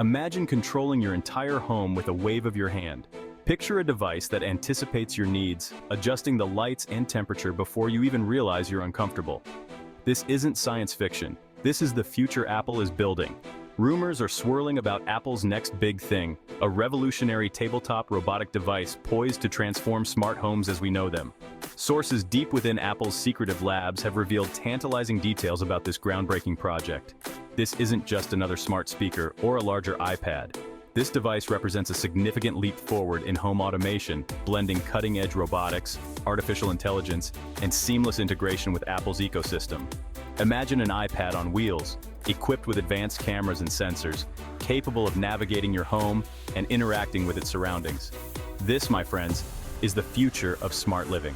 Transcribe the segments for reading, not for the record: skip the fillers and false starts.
Imagine controlling your entire home with a wave of your hand. Picture a device that anticipates your needs, adjusting the lights and temperature before you even realize you're uncomfortable. This isn't science fiction. This is the future Apple is building. Rumors are swirling about Apple's next big thing, a revolutionary tabletop robotic device poised to transform smart homes as we know them. Sources deep within Apple's secretive labs have revealed tantalizing details about this groundbreaking project. This isn't just another smart speaker or a larger iPad. This device represents a significant leap forward in home automation, blending cutting-edge robotics, artificial intelligence, and seamless integration with Apple's ecosystem. Imagine an iPad on wheels, equipped with advanced cameras and sensors, capable of navigating your home and interacting with its surroundings. This, my friends, is the future of smart living.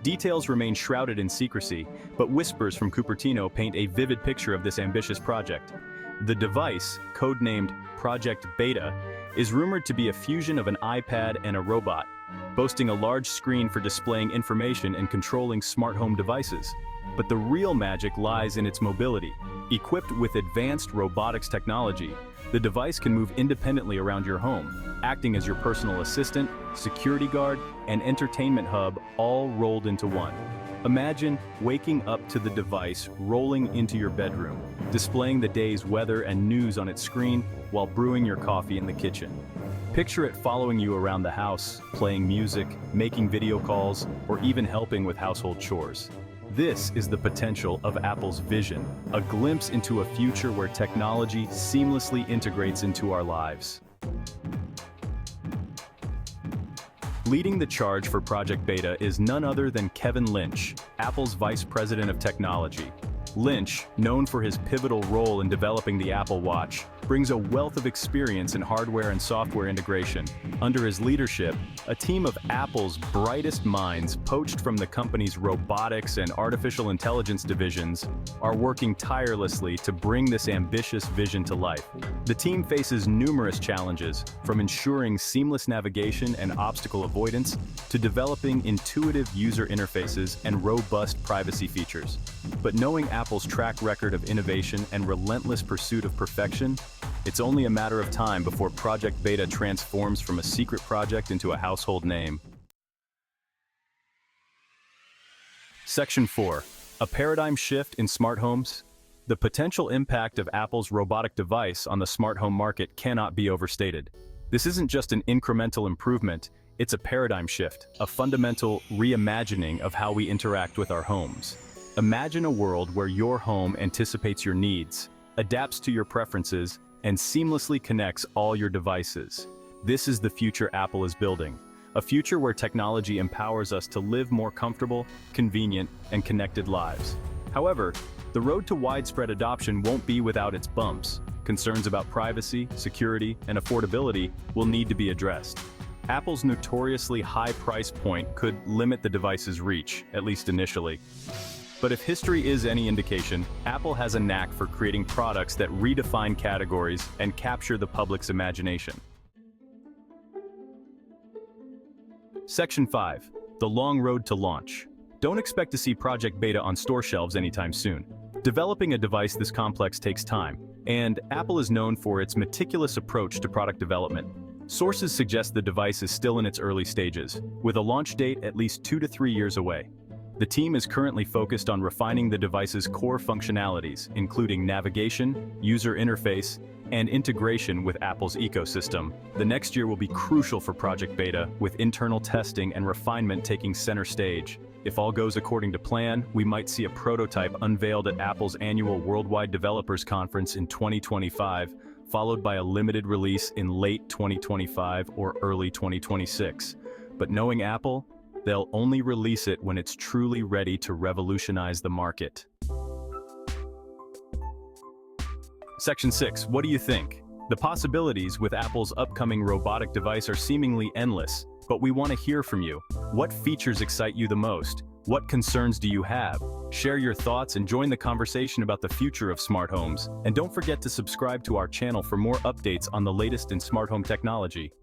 Details remain shrouded in secrecy, but whispers from Cupertino paint a vivid picture of this ambitious project. The device, codenamed Project Beta, is rumored to be a fusion of an iPad and a robot, boasting a large screen for displaying information and controlling smart home devices. But the real magic lies in its mobility. Equipped with advanced robotics technology, the device can move independently around your home, acting as your personal assistant, security guard, and entertainment hub all rolled into one. Imagine waking up to the device rolling into your bedroom, displaying the day's weather and news on its screen while brewing your coffee in the kitchen. Picture it following you around the house, playing music, making video calls, or even helping with household chores. This is the potential of Apple's vision, a glimpse into a future where technology seamlessly integrates into our lives. Leading the charge for Project Beta is none other than Kevin Lynch, Apple's Vice President of Technology. Lynch, known for his pivotal role in developing the Apple Watch, brings a wealth of experience in hardware and software integration. Under his leadership, a team of Apple's brightest minds, poached from the company's robotics and artificial intelligence divisions, are working tirelessly to bring this ambitious vision to life. The team faces numerous challenges, from ensuring seamless navigation and obstacle avoidance to developing intuitive user interfaces and robust privacy features. But knowing Apple's track record of innovation and relentless pursuit of perfection, it's only a matter of time before Project Beta transforms from a secret project into a household name. Section 4. A paradigm shift in smart homes. The potential impact of Apple's robotic device on the smart home market cannot be overstated. This isn't just an incremental improvement, it's a paradigm shift, a fundamental reimagining of how we interact with our homes. Imagine a world where your home anticipates your needs, adapts to your preferences, and seamlessly connects all your devices. This is the future Apple is building, a future where technology empowers us to live more comfortable, convenient, and connected lives. However, the road to widespread adoption won't be without its bumps. Concerns about privacy, security, and affordability will need to be addressed. Apple's notoriously high price point could limit the device's reach, at least initially. But if history is any indication, Apple has a knack for creating products that redefine categories and capture the public's imagination. Section 5. The long road to launch. Don't expect to see Project Beta on store shelves anytime soon. Developing a device this complex takes time, and Apple is known for its meticulous approach to product development. Sources suggest the device is still in its early stages, with a launch date at least 2 to 3 years away. The team is currently focused on refining the device's core functionalities, including navigation, user interface, and integration with Apple's ecosystem. The next year will be crucial for Project Beta, with internal testing and refinement taking center stage. If all goes according to plan, we might see a prototype unveiled at Apple's annual Worldwide Developers Conference in 2025, followed by a limited release in late 2025 or early 2026. But knowing Apple, they'll only release it when it's truly ready to revolutionize the market. Section 6. What do you think? The possibilities with Apple's upcoming robotic device are seemingly endless, but we want to hear from you. What features excite you the most? What concerns do you have? Share your thoughts and join the conversation about the future of smart homes. And don't forget to subscribe to our channel for more updates on the latest in smart home technology.